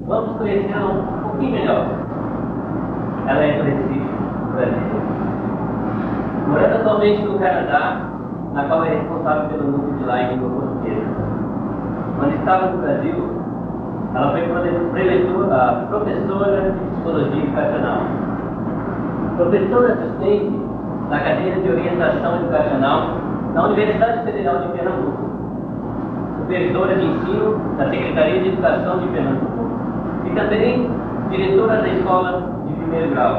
Vamos conhecê-la um pouquinho melhor. Ela é do Recife, Brasil. Morando atualmente no Canadá, na qual é responsável pelo núcleo de lá em língua portuguesa. Quando estava no Brasil, ela foi professora de Psicologia Educacional. Professora assistente na cadeira de Orientação Educacional na Universidade Federal de Pernambuco. Supervisora de Ensino da Secretaria de Educação de Pernambuco e também diretora da Escola de Primeiro Grau.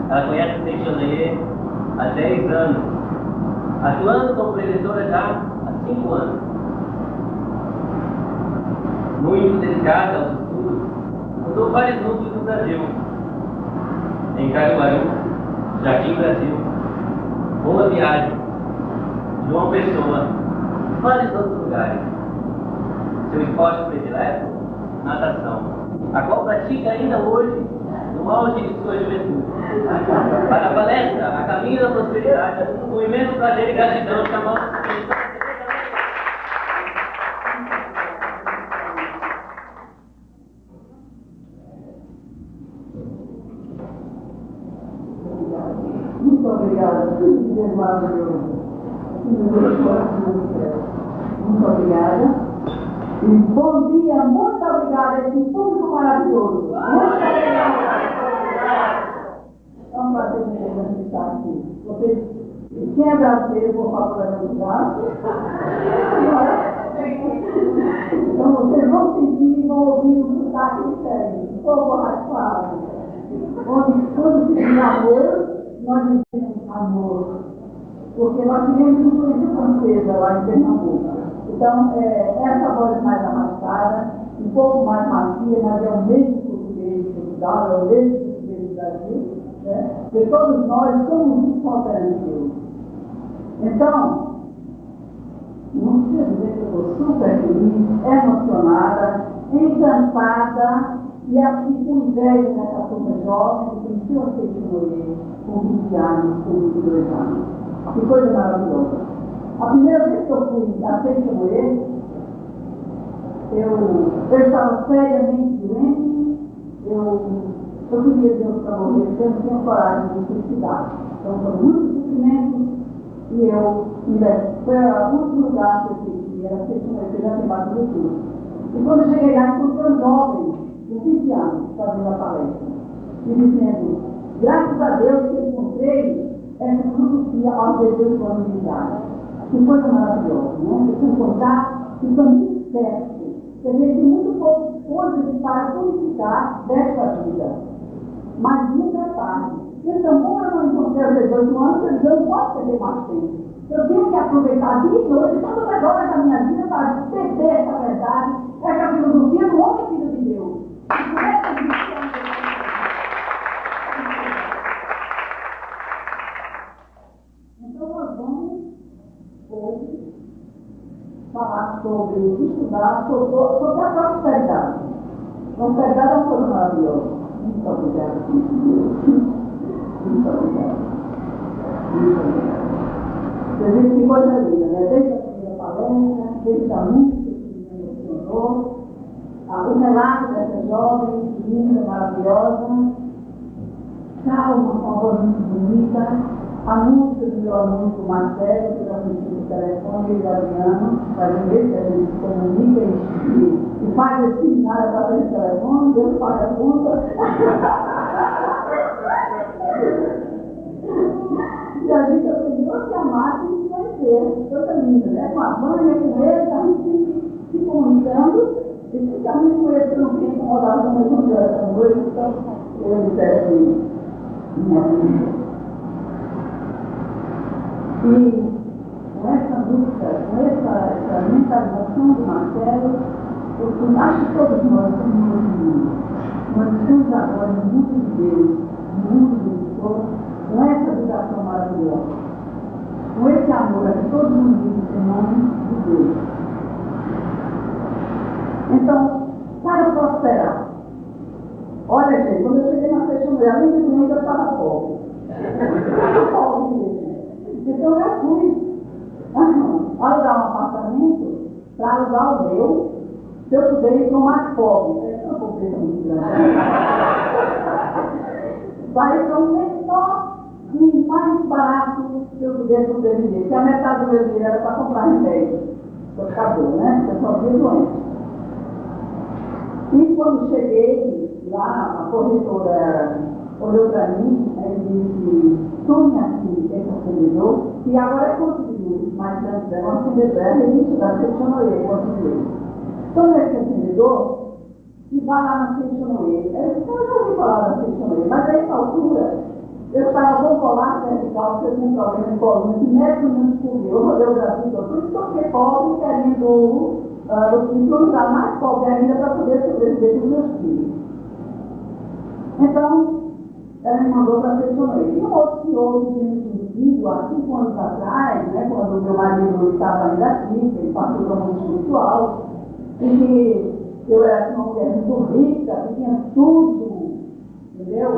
Ela conhece o Teixeira há 10 anos, atuando como professora já há 5 anos. Muito dedicada aos estudos, fundou vários núcleos no Brasil, em Caruaru, Jardim Brasil, Boa Viagem, João Pessoa, vários outros lugares. Seu esporte predileto? Natação, a qual pratica ainda hoje, no auge de sua juventude. Para a palestra, a caminho da prosperidade, com imenso prazer e gratidão, chamamos Muito obrigada, tudo maravilhoso. Muito obrigada. E bom dia, muito obrigada, esse público maravilhoso. Muito obrigada. É um prazer me estar aqui. Vocês, quem é brasileiro, por favor, levantar. Então vocês vão sentir e vão ouvir o sotaque diferente, um pouco raspado. Onde quando se diz amor, nós dizemos amor. Porque nós tivemos influência francesa lá em Pernambuco. Então, essa voz mais arrastada, um pouco mais macia, mas é o mesmo português de Portugal, é o mesmo português do Brasil, né? Porque todos nós somos muito alternativos. Então, não precisa dizer que eu estou super feliz, emocionada, encantada e assim com inveja dessa turma jovem que conheceu a Teixeira com 20 anos, com 22 anos. Que coisa maravilhosa. A primeira vez que eu fui a Teixeira, eu estava seriamente doente, eu queria Deus para morrer, porque eu não tinha coragem de me suicidar. Então foram muitos sofrimentos e foi o último lugar que eu queria, era Teixeira, que já tem batido tudo. E quando eu cheguei lá, encontrei um jovem, de 20 anos, fazendo a palestra, e dizendo, graças a Deus que eu encontrei essa filosofia aos 18 anos de idade. Que coisa maravilhosa, né? Você encontrar o caminho certo. Quer dizer, tem muito pouco coisas para purificar desta vida. Mas nunca é tarde. Então, como eu não encontrei aos 18 anos, eu não posso perder mais tempo. Eu tenho que aproveitar a vida hoje, todas as horas da minha vida, para perder essa verdade, essa filosofia do homem filho de Deus. Então, nós vamos hoje falar sobre estudar sobre a prosperidade. Prosperidade é uma coisa maravilhosa. Muito obrigada. Muito obrigada. Muito obrigada. Você vê que coisa linda, né? Desde a primeira palestra, desde a música que me emocionou, o relato dessa jovem, linda, maravilhosa, calma, com uma voz muito bonita. A música do meu amigo Marcelo, que eu assisti no telefone, e o Adriano, faz vezes que a gente se comunica e faz esse seminário através do telefone, Deus paga a conta. E a gente aprendeu a se amar e se conhecer, coisa linda, né? Com a banha, com ele, a gente se comunicando, e especialmente com ele, que eu não tinha incomodado com o meu essa noite, então eu disse minha vida. E com essa luta, com essa mentalização do Marcelo, eu acho que todos nós somos muito. Nós estamos agora no mundo de Deus, no mundo do Senhor, com essa ligação maravilhosa, com esse amor a que todos nos vivem em nome de Deus. Então, para prosperar, olha gente, quando eu cheguei na Teixeira, além de doente, eu estava pobre. Pobre mesmo. Então eu fui alugar um apartamento para alugar o meu, se eu puder ir para o mais pobre. surpresa muito grande. Vai ser um menor e mais barato que eu podia sobreviver, porque a metade do meu dinheiro era para comprar remédio. Para ficar bom, né? Porque eu só via doente. E quando cheguei lá, a corretora olhou para mim e disse: tu, minha filha, esse acendedor, e agora é conseguiu, mas antes era um acendedor, é registro da Seixonoye, conseguiu. Então, esse acendedor, e vai lá na Seixonoye. Eu já ouvi falar da Seixonoye, mas a essa altura, eu estava tão colado vertical, porque eu tinha um problema de coluna, que médico não descobriu, eu rodei o Brasil, por isso que eu fiquei pobre, querendo me tornar mais pobre ainda para poder sobreviver com os meus filhos. Então, ela me mandou para a Seixonoye. E um outro senhor que tinha me conhecido há 5 anos atrás, né, quando o meu marido estava ainda aqui, ele passou para o mundo espiritual, e que eu era uma mulher muito rica, que tinha tudo, entendeu?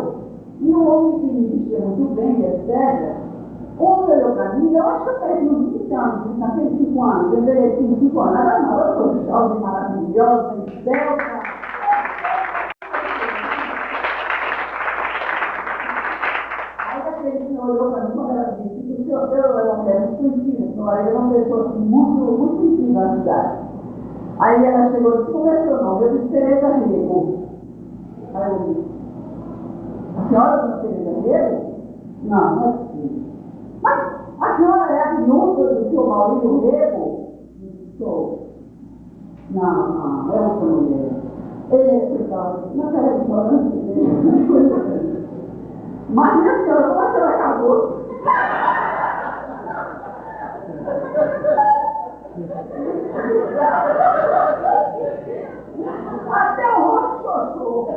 E o homem que me vestia muito bem, etc., o homem olhou para mim, eu acho que eu perdi uns 20 anos, naqueles 5 anos, eu envelheci 5 anos, nada não, eu sou jovem, maravilhosa, esbelta. Aí aquele senhor olhou para mim quando ela disse que o senhor era uma mulher muito conhecida, o marido era uma pessoa assim, muito conhecida na cidade. Aí ela chegou e disse: como é seu nome? Eu disse: Tereza Rego. Aí eu disse: a senhora é Tereza Rego? Não, não é possível. Mas a senhora é a viúva do senhor Maurício Rego? Eu disse: sou. Não, é outra mulher. Ele ficava naquela ignorância. Mas minha senhora, como a senhora acabou? Até o rosto chorou.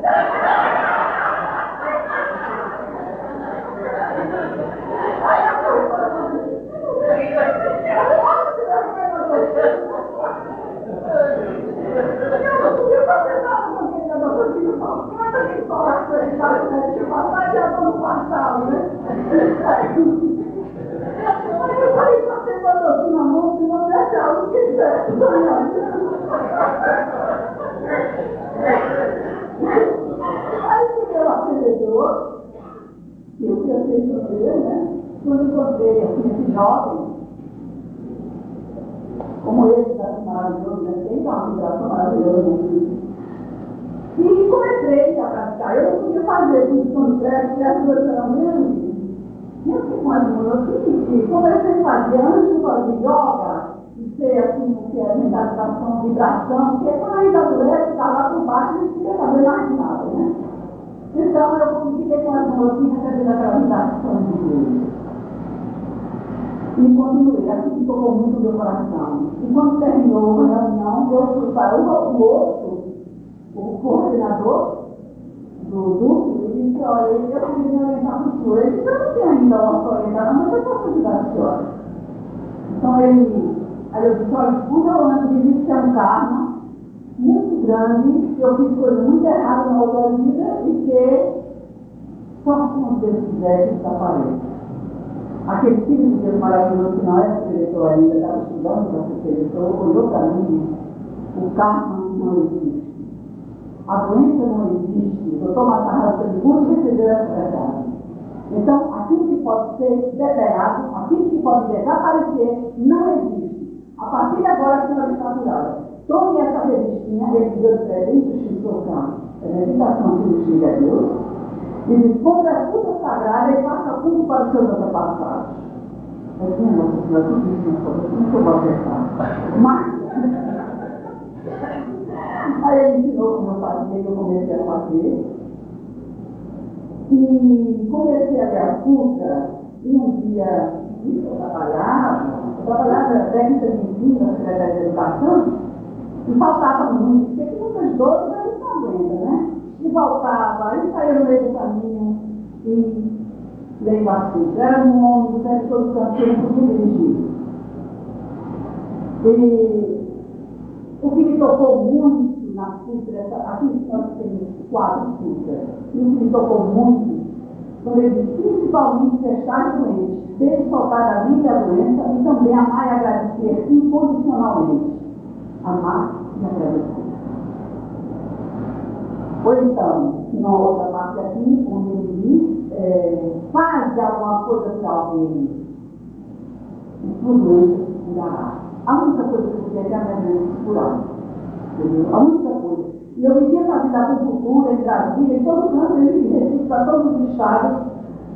Aí a eu não podia fazer nada com aquele negócio. Mas a gente fala com ele, sabe como é que fala? Já estou no passado, né? Aí eu falei: você mandou assim na mão, se não deixar o que quiser. Aí cheguei lá, acendedor, eu fui acender, né? Quando encontrei assim, esse jovem, como esse, tá maravilhoso, né? Tem uma vibração maravilhosa. E comecei a praticar. Eu não podia fazer posição de pé, porque as coisas eram mesmo. E eu fiquei com as mãos assim, comecei a fazer, antes de fazer yoga, de ser assim, o que é mentalização, vibração, porque quando a gente adolece, está lá por baixo, a gente não quer saber mais nada, né? Então eu fiquei com as mãos assim, recebendo aquela vibração de Deus. E continuei, assim que tocou muito o meu coração. E quando terminou a reunião, eu fui para o outro, o coordenador do grupo, e disse: olha, eu queria me orientar para o senhor. Ele disse: eu não tenho ainda uma orientação, mas eu posso ajudar a senhora. Então aí eu disse: olha, o meu ano de vida é um karma muito grande, eu fiz coisas muito erradas na outra vida e que só se Deus quiser que desapareça. Aquele filho de Deus maravilhoso que não era diretor ainda, estava estudando para ser diretor, olhou para mim: o karma não existe. A doença não existe. O doutor Matarrasa de Burro recebeu essa verdade. Então, aquilo que pode ser liberado, aquilo que pode desaparecer, não existe. A partir de agora, a senhora está curada. Tome essa revistinha, ele me deu de presente, o Shisokan, é meditação que ele chega a Deus, e diz: compra a fruta sagrada e faça tudo para os seus antepassados. Eu disse: nossa senhora, tudo isso não pode, como que eu vou acertar? Mas aí ele ensinou como eu fazia, que eu comecei a fazer. E comecei a ler a fruta, e um dia eu trabalhava técnica de ensino na Secretaria de Educação, e faltava muito, porque tem muitas dores, a gente não aguenta, né? E voltava, aí saía no meio do caminho e leio a fruta. Era um ônibus, era todo canto, eu não podia dirigir. E o que me tocou muito na fruta, aqui nós temos 4 frutas, e o que me tocou muito, quando ele diz: principalmente fechar doentes, desde soltar a vida e a doença, e também amar e agradecer incondicionalmente. Amar e agradecer. Ou então, na outra parte aqui, onde ele diz, faz alguma coisa para alguém. E tudo isso curará. A única coisa que você quer é a minha curar. Entendeu? A única coisa. E eu vivia na vida da agricultura, em Brasília, em todo canto, ele me para todos os estados,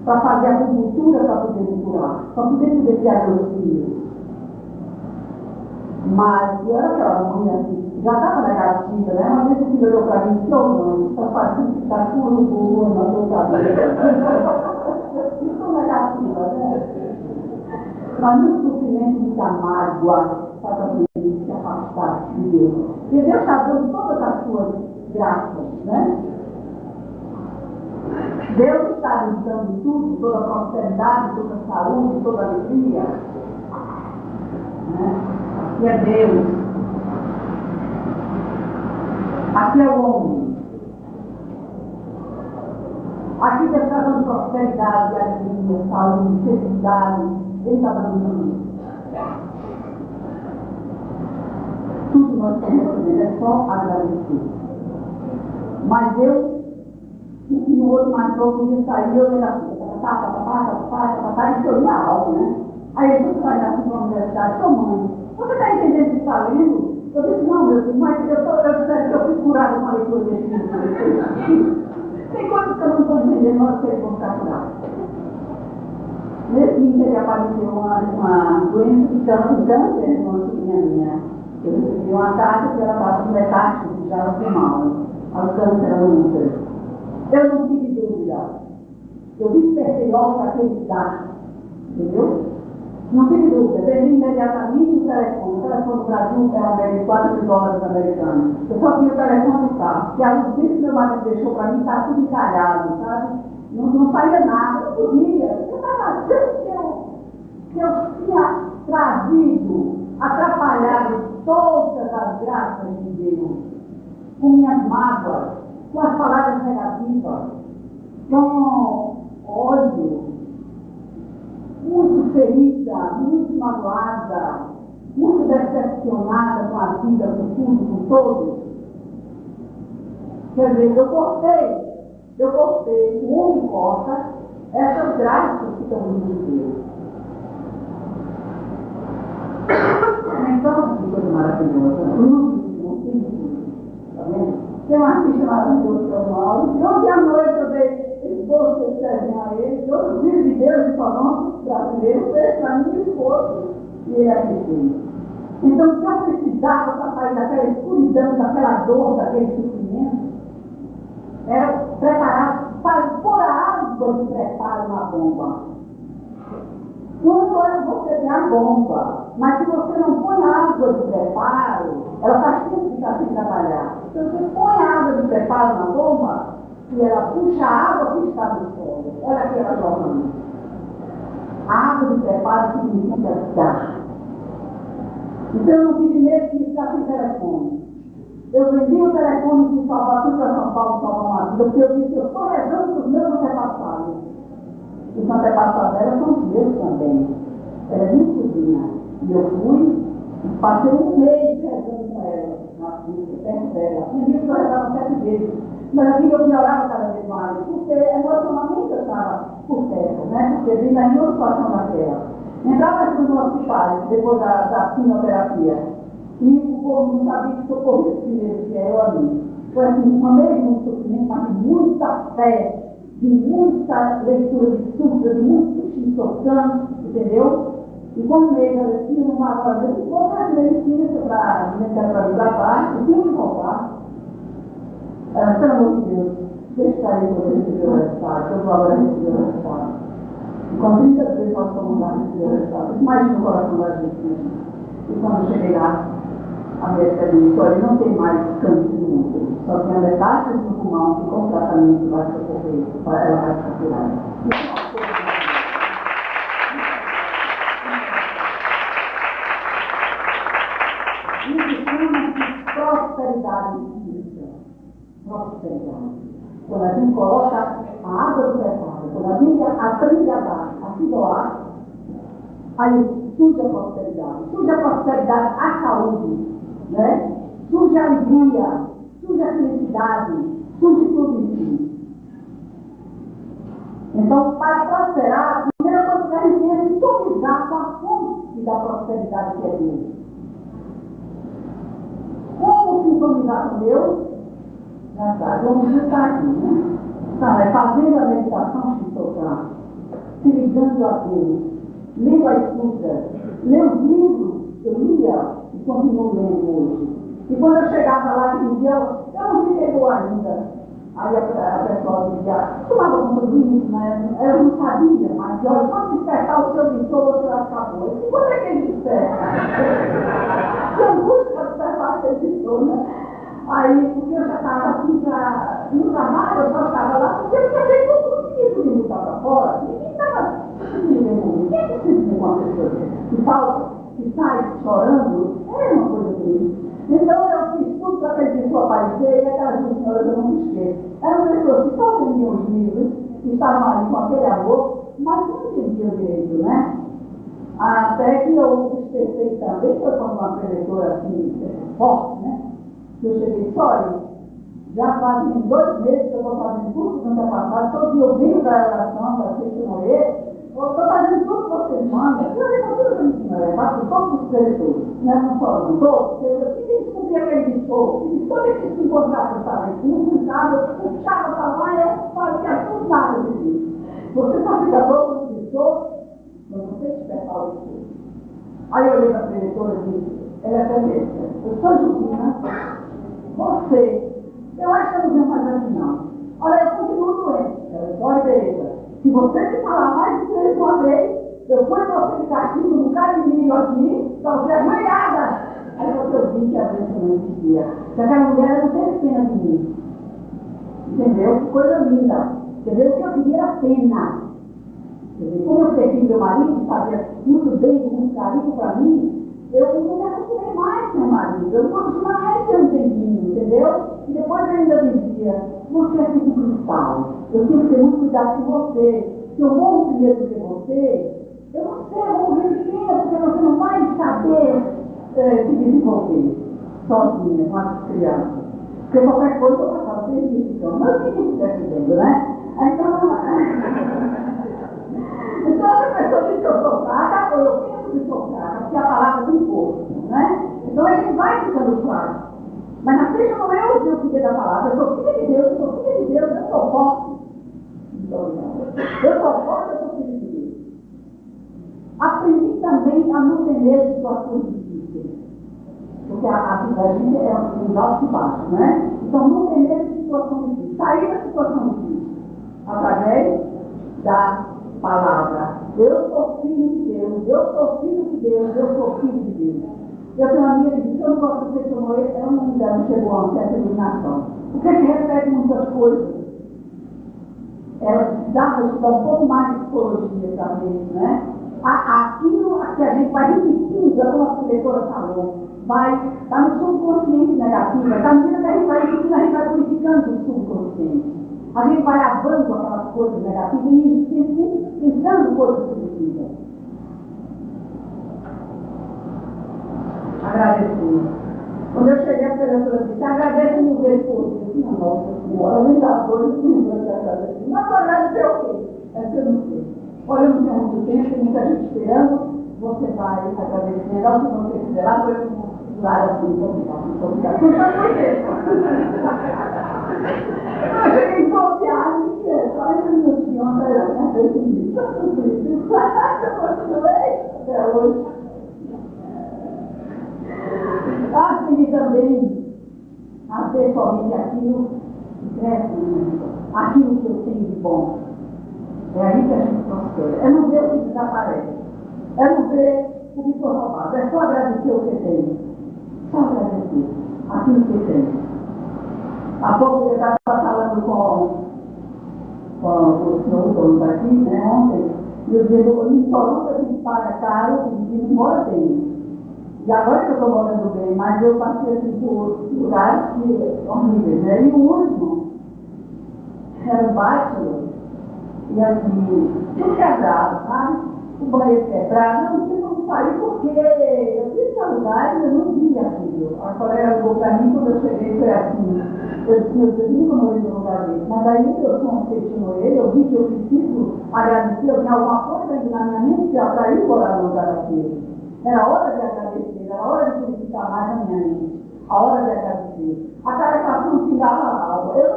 para fazer a agricultura para poder me curar, para poder criar meus filhos. Mas eu era aquela mãe assim, já estava negativa, né? Uma vez o filho olhou para mim e disse, ô mãe, está fazendo que está tudo boa na sua cabeça. Isso é negativa, né? Mas muito sofrimento, muita mágoa, faz a gente se afastar de Deus. E Deus está dando todas as suas graças, né? Deus está nos dando tudo, toda a prosperidade, toda a saúde, toda a alegria. Né? Aqui é Deus. Aqui é o homem. Aqui Deus está dando prosperidade, alegria, saúde, felicidade. Ele está dando tudo. Tudo nós estamos fazendo, é só agradecer. Mas eu, e o outro mais novo, ele saiu, eu era assim, e chorei alto, né? Aí ele sai assim para a universidade, mãe, você está entendendo o que está lendo? Eu disse, não, meu filho, mas eu fui curado com a leitura desse livro. Tem coisas que eu não estou entendendo, mas vocês vão ficar curados. Nesse dia ele apareceu uma doença de câncer, uma sobrinha minha. Eu recebi uma carta que ela estava com metástase, já era final, a câncer era no útero. Eu não tive dúvida. Eu despertei logo para acreditar, entendeu? Não tive dúvida. Perdi imediatamente o telefone. O telefone do Brasil era $4 americanos. Eu só tinha o telefone do carro. Que a luz que meu marido deixou para mim estava tudo encalhado, sabe? Não saía nada. Eu podia. Eu estava achando que eu tinha trazido, atrapalhado todas as graças de Deus, com minhas mágoas, com as palavras negativas, com ódio, muito ferida, muito magoada, muito decepcionada com a vida, com tudo, com todos. Quer dizer, eu cortei, o homem corta essas graças que estão vindo de Deus. Então, que coisa maravilhosa, não tem tudo, tá vendo? Tem um artista maravilhoso que é o Mauro, e ontem à noite eu dei esposo que servem a ele, e outros filhos de Deus de Toronto, brasileiro, fez para mim esposo, e ele aqui fez. Então, o que eu precisava para sair daquela escuridão, daquela dor, daquele sofrimento, era preparar, para pôr a água de preparo na bomba. Quando você tem a bomba, mas se você não põe água de preparo, ela está sempre ficar sem trabalhar. Então você põe a água de preparo na bomba e ela puxa a água que está no solo. Olha aqui ela jogando. A água de preparo significa dar. Então eu não tive medo de ficar sem telefone. Eu vendi o telefone de Salvador para São Paulo salvar uma vida, porque eu disse, eu estou rezando para os meus antepassados. Os antepassados dela são os meus também. Ela é minha sobrinha. E eu fui, passei um mês rezando com ela, na vida, perto dela. Tinha dia que eu rezava 7 vezes. Mas aqui eu piorava cada vez mais, porque emocionalmente eu estava por terra, né? Porque vim da minha situação daquela. Entrava no hospital, depois da quimioterapia. E o povo não sabia que socorrer, primeiro que eu a mim. Foi assim, uma vez muito sofrimento, mas de muita fé, de muita leitura de súplia, de muito sushi tocando, entendeu? E quando veio a medicina, não vai fazer, eu vou fazer medicina para vir para baixo, eu tinha que voltar. Pelo amor de Deus, deixa aí você receber o resultado, eu vou agora receber o resultado. E com 30 vezes nós fomos lá receber o resultado. Imagina o coração da gente, né? E quando eu cheguei lá, a médica disse, olha, não tem mais câncer no útero, só tem a metástase no pulmão que com tratamento vai socorrer, ela vai ficar curada. Isso chama-se prosperidade espiritual. Prosperidade. Quando a gente coloca a água do preparo, quando a gente aprende a dar, a se doar, aí surge a prosperidade, a saúde, né? Surge a alegria, surge a felicidade, surge será a primeira coisa que a gente tem é sintonizar com a fonte da prosperidade que é Deus. Como sintonizar com Deus? Já sabe, vamos estar aqui, né? Então, é fazendo a meditação cristocrata, se ligando a Deus, lendo a Escritura, lendo os livros que eu lia e continuo lendo hoje. E quando eu chegava lá e dizia, eu não fiquei boa ainda. Aí a pessoa dizia, tomava conta do isso, né? Eu não sabia, mas olha, quando despertar o seu visor, você vai ficar boa. Eu disse, quando é que ele desperta? Eu busco despertar o seu visor, né? Aí, porque eu já estava aqui no trabalho, eu só estava lá, porque eu sabia que eu conseguia podia botar para fora. Ninguém estava vivendo comigo. Quem é que se vive com uma pessoa que sai chorando? É uma coisa triste. Então eu fiz tudo para que ele pessoa aparecer e aquelas duas senhoras eu não esqueço. Eram pessoas que só vendiam os livros, que estavam ali com aquele amor, mas não entendiam direito, né? Até que eu pensei também, foi como uma preletora assim, forte, né? Eu cheguei e disse, olha, já fazem 2 meses que eu estou fazendo tudo que não está passado, todo dia eu venho da oração, da sexta morrer, eu estou fazendo tudo que vocês mandam, eu lembro tudo que me ensinaram, eu faço todos os preleitores, não só não todos, eu tive que descobrir aquele discurso, e todo esse se encontrar com o talento, não puxava, eu puxava para lá e eu fazia tudo nada de mim. Você só fica louco no discurso, mas você despertar o discurso. Aí eu olhei para a preletora e disse, ela é feminista, eu sou judina, você, eu acho que eu não venho mais aqui não. Olha, eu continuo doente. Olha, Tereza, se você me falar mais de 3 uma vez, eu ponho você de castigo no bocado de milho aqui, para você ajoelhada. Aí eu vi que a bênção não existia. Que aquela mulher não teve pena de mim. Entendeu? Que coisa linda. Entendeu? O que eu queria era pena. Entendeu? Como eu perdi meu marido, que fazia muito bem, muito carinho para mim, eu não me acostumei mais com meu marido, eu não acostumei mais ter um tempinho, entendeu? E depois eu ainda dizia, você é tipo cristal, eu tenho que ter muito cuidado com você, se eu morro primeiro do que você, eu não sei, eu vou morrer de pena, porque você não vai saber se desenvolver sozinha, com as crianças. Porque qualquer coisa eu passava 3 dias de cama, mas o que você está dizendo, né? Então a pessoa diz que eu sou fraca, ou eu penso que sou fraca, porque a palavra tem força, né? Então a gente vai ficando fraco. Mas na frente não é o Deus que da palavra, eu sou filha de Deus, eu sou filha de Deus, eu sou forte. Então, eu sou forte, eu sou filha de Deus. Aprendi também a não temer situações difíceis. Porque a vida da gente é um alto e baixo, né? Então não temer situações difíceis. Sair da situação difícil. Através da palavra. Eu sou filho de Deus, eu sou filho de Deus, eu sou filho de Deus. Eu tenho uma amiga que diz que eu não gosto de ser como ele, ela não chegou a uma certa iluminação. Porque ele repete muitas coisas. Ela precisava estudar um pouco mais de psicologia também, né? Aquilo que a gente vai repetindo, como a professora falou, vai estar no subconsciente negativo. À medida que a gente vai repetindo, a gente vai purificando o subconsciente. A gente vai lavando aquelas coisas negativas e pensando coisas positivas. Agradecer. Quando eu cheguei, a professora disse, agradece 1000 vezes por dia. Eu disse, nossa senhora, além das coisas, não vou te agradecer. Mas vou agradecer o quê? É que eu não sei. Olha, não tem muito tempo, tem muita gente esperando. Você vai agradecer, ao que você quiser. Lá foi um lado assim, vou ficar. Eu cheguei em qual viagem que é? Só esse minutinho, eu tinha feito isso. Eu continuei até hoje. Aprendi também a ver somente aquilo que cresce no mundo, aquilo que eu tenho de bom. É aí que a gente prospera. É não ver o que desaparece. É não ver o que foi roubado. É só agradecer o que tem. Só agradecer aquilo que tem. Há pouco eu estava falando com o senhor dono daqui, né, ontem, e eu dizendo, em Toronto a gente paga caro e não mora bem. E agora que eu estou morando bem, mas eu passei assim por lugares horríveis, né? E o último era um bachelor, e assim, tudo quebrado, sabe? O banheiro quebrado, não tinha como saí porque eu tive que alugar e eu não vi aquilo. A colega ligou para mim quando eu cheguei, foi assim. Eu disse, meu Deus, nunca morei num lugar desse. Mas daí eu confessionou ele, eu vi que eu preciso agradecer, eu tinha alguma coisa ainda na minha mente que atraiu morar no lugar daquele. Era hora de agradecer, era hora de purificar mais a minha mente. A hora de agradecer. A caracação pingava a alma. Eu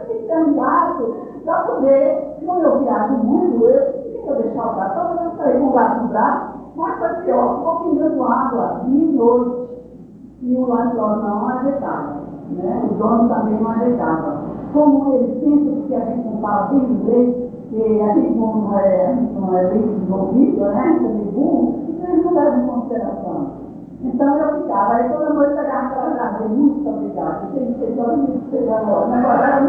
fiquei candidato para poder, como eu viajo muito, eu deixar o braço, só eu sair com o braço no braço, mas foi pior, ficou pingando água dia e noite. E o landlord não ajeitava, né? O dono também não ajeitava. Como eles pensam que a gente não fala bem inglês, que a gente não é bem desenvolvido, né? A gente é meio burro, então eles não levam em consideração. Então eu ficava, aí toda noite eu pegava aquela grávida, muito obrigada, tem que ser todo mundo pegando, agora era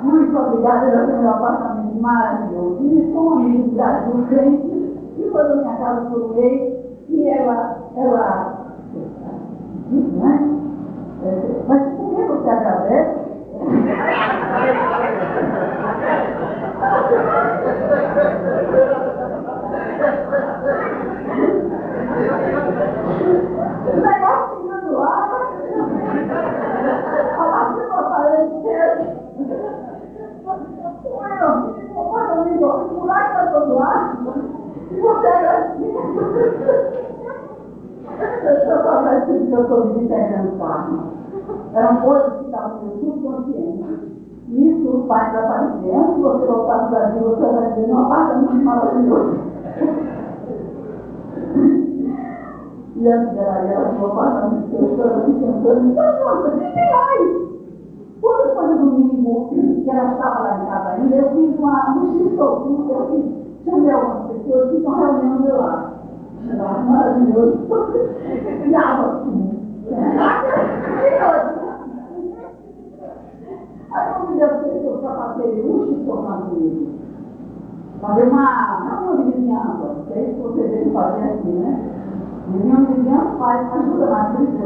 muito obrigada, eu tenho um apartamento maravilhoso. E sou uma amiga do Brasil, crente, e foi da minha casa por um mês, e ela, né? Mas por que você agradece? O negócio ficando lá, a partir do aparelho inteiro. O apartamento, o buraco está todo lá, e você agradece. Eu só agradeci que eu estou me integrando carne. Eram coisas que estavam no meu subconsciente. Isso faz aparecer. Antes de você voltar para o Brasil, você vai ter um apartamento maravilhoso. E antes dela ir, ela falou, apartamento, eu estou aqui pensando, então, nossa, o que tem mais? Quando foi no domingo, que ela estava lá em casa ainda, eu fiz um x-soltinho, eu chamei algumas pessoas que estão reunindo ao meu lado. Maravilhoso. E água assim. Aí eu me deu pessoas para fazer um x-soltando comigo. Fazer uma reunião de vizinhança, que é isso que você deve fazer aqui, né? Reunião de vizinhança faz, ajuda mais para esse.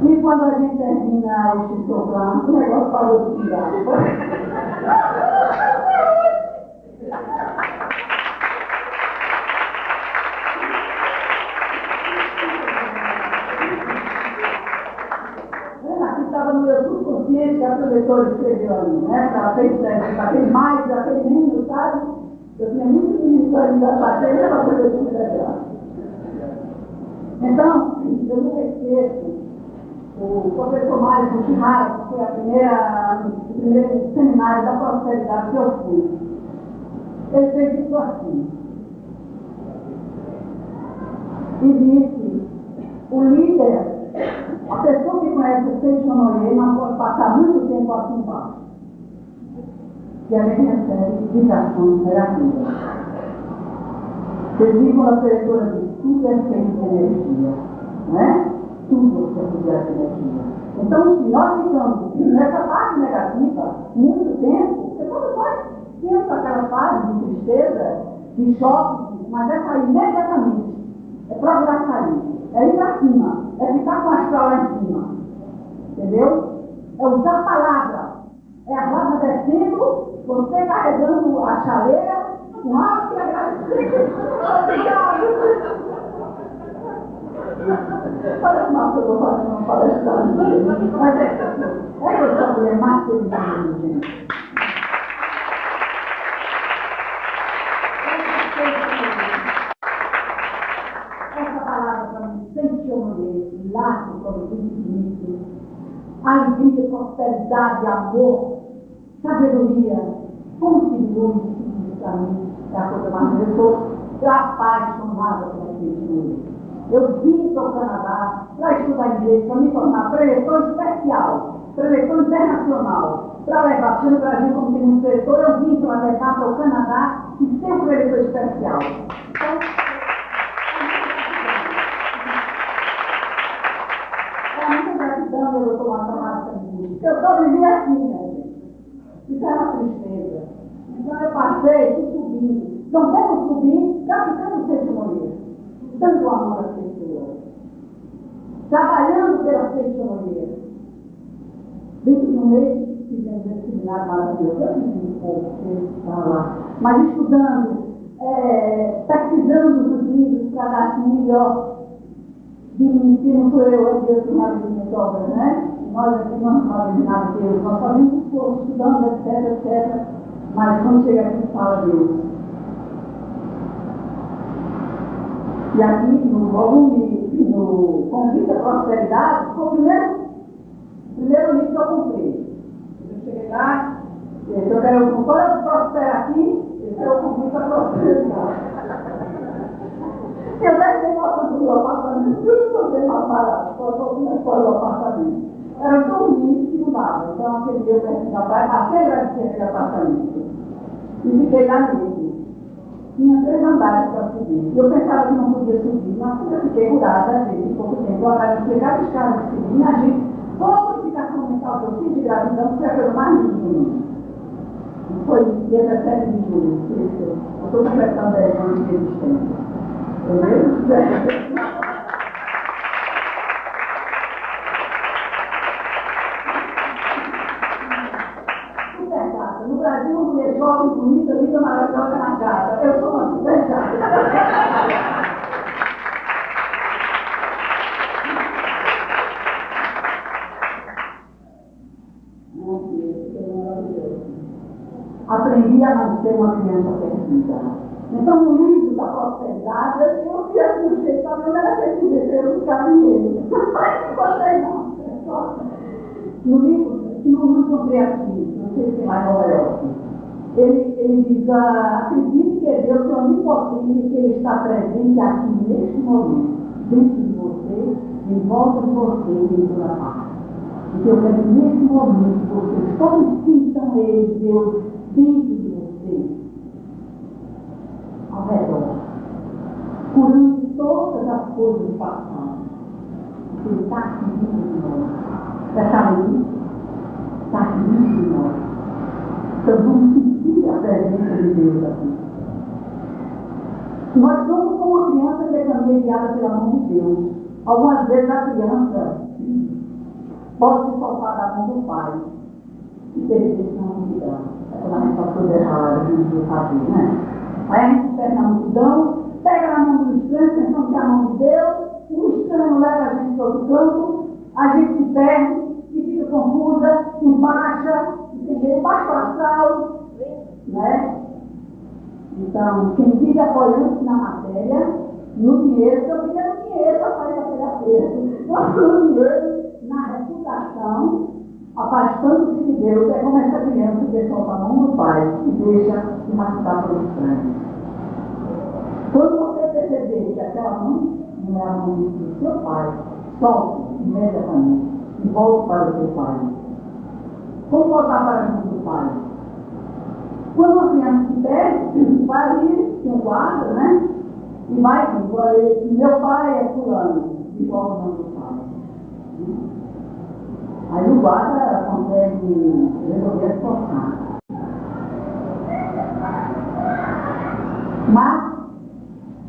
E quando a gente termina o x-soltando, o negócio parou de tirar. Estava no meu subconsciente que a professora escreveu ali, né? Para ela fez teste, para ter mais, para ter menos, sabe? Eu tinha muitos meninos ainda para ter, para poder escrever. Então, eu nunca esqueço o professor Mário Buchimara, que foi o primeiro seminário da prosperidade que eu fui. Ele fez isso assim. E disse, o líder, a pessoa que conhece o Seixo Noé não pode passar muito tempo aqui embaixo. E a gente recebe indicações negativas. Vocês viram quando a diretora diz, tudo é feito de energia, né? Tudo é feito de energia. Então, se nós ficamos nessa parte negativa muito tempo, porque quando nós temos aquela fase de tristeza, de choque, mas é sair imediatamente. É procurar sair. É ir para cima. É ficar com a astral lá em cima. Entendeu? É usar a palavra. É a roda descendo, você carregando a chaleira, com água e agradecendo. Obrigado. Parece mal que eu estou fazendo uma palestra. Mas é que eu sou mulher mais feliz do mundo, gente. Essa palavra para mim sempre eu mandei, largo como infinito, alegria, prosperidade, amor, sabedoria, continua isso para mim, é a coisa mais. Eu sou apaixonada por aquilo. Eu vim para o Canadá para estudar inglês, para me tornar preletor especial, preletor internacional, para levar para o Brasil como tem um preletor, eu vim para levar para o Canadá e ser um preletor especial. Então, eu estou matando muito. Eu estou vivendo aqui, né, gente? Isso é uma tristeza. Então eu passei, fui subindo. Não vamos subir, já ficamos sem morrer. Dando amor às pessoas. Trabalhando pela Seixo Moreira. Dentro de um mês, fizemos esse seminário maravilhoso, eu fiz um pouco, porque estava lá, mas estudando, pesquisando os livros para dar assim, melhor de mim, que não sou eu, Deus que sabe de minhas obras, né? Nós aqui não sabemos nada de Deus, nós fazemos um pouco, estudando, etc, etc, mas quando chega aqui, fala Deus. E aqui, no volume, no Convite à Prosperidade, foi o primeiro livro que eu comprei. Eu cheguei lá, eu quero comprar, eu prospero aqui, esse é o Convite à Prosperidade. Eu deixei passando do meu apartamento, tudo que eu dei para parar, na escola do apartamento. Era tão lindo que não dava. Então, aquele dia eu perdi da praia, passei aquele apartamento. E fiquei lá mesmo. Tinha 3 andares para subir. Eu pensava que não podia subir, mas eu fiquei curada, às vezes, pouco tempo. Agora, eu cheguei a escada de subir, a gente, toda a purificação mental que eu fiz de gratidão, foi a coisa mais linda. Foi dia 17 de julho, eu estou completando 10 anos de existência. No Brasil, uma mulher jovem, bonita, linda, maravilhosa na casa. Eu sou uma super chata. Aprendi a não ser uma criança perdida. Então, no livro da prosperidade, eu vi assim, o jeito, não era que eu ficava nele. Não gostei não. No livro, que não encontrei aqui, não sei se é lá em Nova York, ele diz, acredite que é Deus, que é onipotente, que Ele está presente aqui neste momento, dentro de você, em volta de você, em toda parte. Porque eu quero que nesse momento, vocês todos sintam Ele, Deus, dentro de você. Ao redor, curando todas as coisas do passado. Ele está aqui dentro de nós. Está ali? Está aqui dentro de nós. Então vamos sentir a presença de Deus aqui. Nós somos como uma criança que é também guiada pela mão de Deus. Algumas vezes a criança pode se soltar da mão do pai e perder a multidão. É quando a gente faz coisa errada, a gente não sabe, né? Aí a gente pega na multidão, pega na mão do estranho, pensando que é a mão de Deus, o estranho leva a gente para outro canto, a gente se perde e fica confusa, e baixa, entendeu? Baixa o astral, né? Então, quem vive apoiando-se na matéria, no dinheiro, então fica no dinheiro para fazer aquele acerto. No dinheiro, na reputação, afastando-se de Deus, é como essa criança que solta a mão do pai e deixa se machucar por estranho. Quando você perceber que aquela mão não é a mão do seu pai, solte imediatamente e volte para o seu pai. Como voltar para a mão do pai? Quando a criança se perde, vai ali, tem um guarda, né? E vai, meu pai é fulano, e volta a mão do pai. Aí o guarda consegue resolver a situação. Mas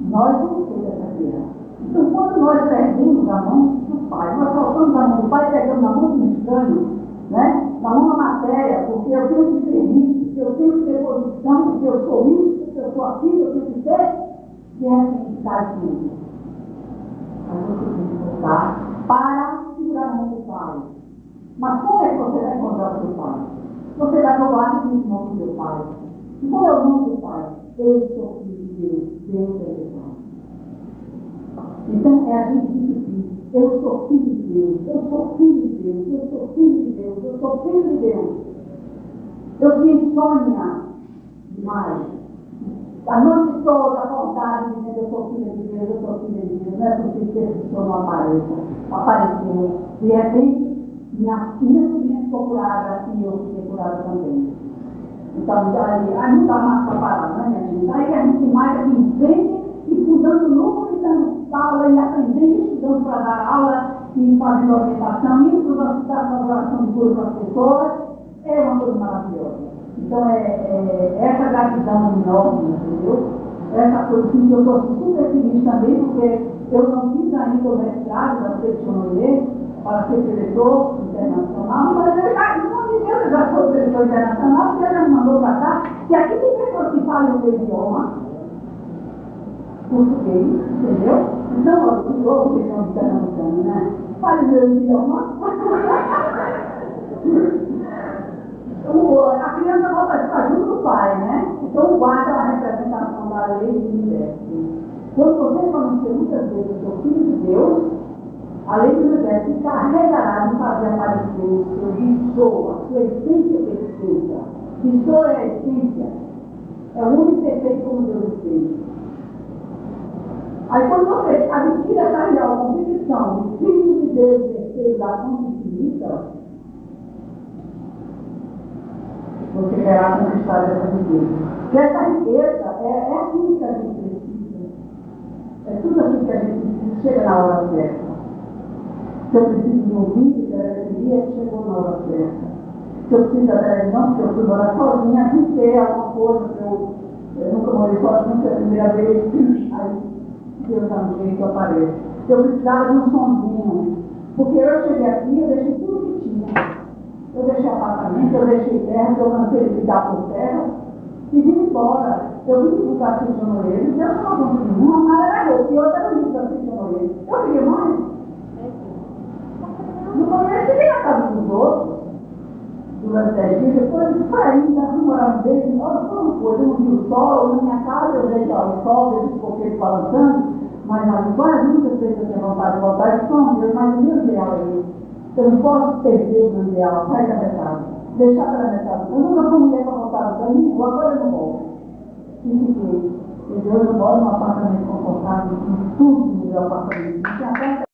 nós vamos ter essa criança. Então, quando nós perdemos a mão do pai, nós soltamos a mão do pai, pegamos a mão do estranho, né? Na mão da matéria, porque eu tenho que ser isso, porque eu tenho que ter posição, porque eu sou isso, porque eu sou aquilo, eu tenho que ser, e é assim que está tudo. Aí você tem que voltar para segurar a mão do pai. Mas como é que você vai encontrar o seu pai? Você vai provar que o nome do seu pai. E qual é o nome do pai? Eu sou filho de Deus, Deus é meu pai. Então é a gente que diz, eu sou filho de Deus, eu sou filho de Deus, eu sou filho de Deus, eu sou filho de Deus. Eu tinha insônia demais. A noite toda acordada dizendo eu sou filha de Deus, eu sou filha de Deus. Não é possível que esse som não apareceu. De repente, minha sobrinha ficou curada e eu fiquei curada também. Então, aí não dá mais para parar, né, minha gente? Aí a gente mais aqui vem e estudando novo, e dando aula, e aprendendo, estudando para dar aula, e fazendo orientação, indo para os hospitais para oração de cura para as pessoas, é uma coisa maravilhosa. Então, essa gratidão enorme, entendeu? Essa coisa assim, que eu estou super feliz também, porque eu não fiz ainda o mestrado da Seccionoria para ser diretor internacional, mas eu já, no nome de Deus, eu já sou Que aqui tem pessoas que falam o meu idioma, português, entendeu? Então, o questão de pernambucano, né? Fala o meu idioma. A criança volta a ficar junto do pai, né? Então o guarda é uma representação da lei do universo. Quando você pronuncia muitas vezes o seu filho de Deus, a lei do universo carregará de fazer aparecer o seu Visor, a sua essência perfeita. Visor é a essência. É o único perfeito como Deus fez. Aí quando você adquire essa real convicção do Filho de Deus perfeito da fonte infinita, você terá conquistado essa riqueza. Porque essa riqueza é aquilo que a gente precisa. É tudo aquilo que a gente precisa. Chega na hora certa. Se eu preciso de um vídeo, que era que chegou na hora certa. Se eu preciso da televisão, porque eu fui morar sozinha, tem que ter alguma coisa, eu nunca morei sozinha, foi a primeira vez, aí Deus dá um jeito, aparece. Se eu precisava de um sonzinho, porque eu cheguei aqui, eu deixei tudo que tinha. Eu deixei apartamento, eu deixei terra, eu cansei de ficar por terra e vim embora. Eu vim divulgar que funcionou ele, Deus não conseguiu. Uma mala era roupa e outra era livre que funcionou ele. Eu fiquei, mãe, no começo ele na casa dos outros, durante 10 dias, depois foi ainda, fui morar no dele, olha, foi uma coisa, eu não vi o sol, na minha casa eu vejo o sol, vejo os coqueiros balançando, mas nas várias muitas vezes eu tenho vontade de voltar de som, mas o meu ideal é esse. Eu não posso perder o meu ideal, sair da metade, deixar pela metade. Eu nunca fui mulher para voltar no caminho, agora eu não volto. E fiquei. E Deus, eu moro num apartamento confortável, com tudo no meu apartamento.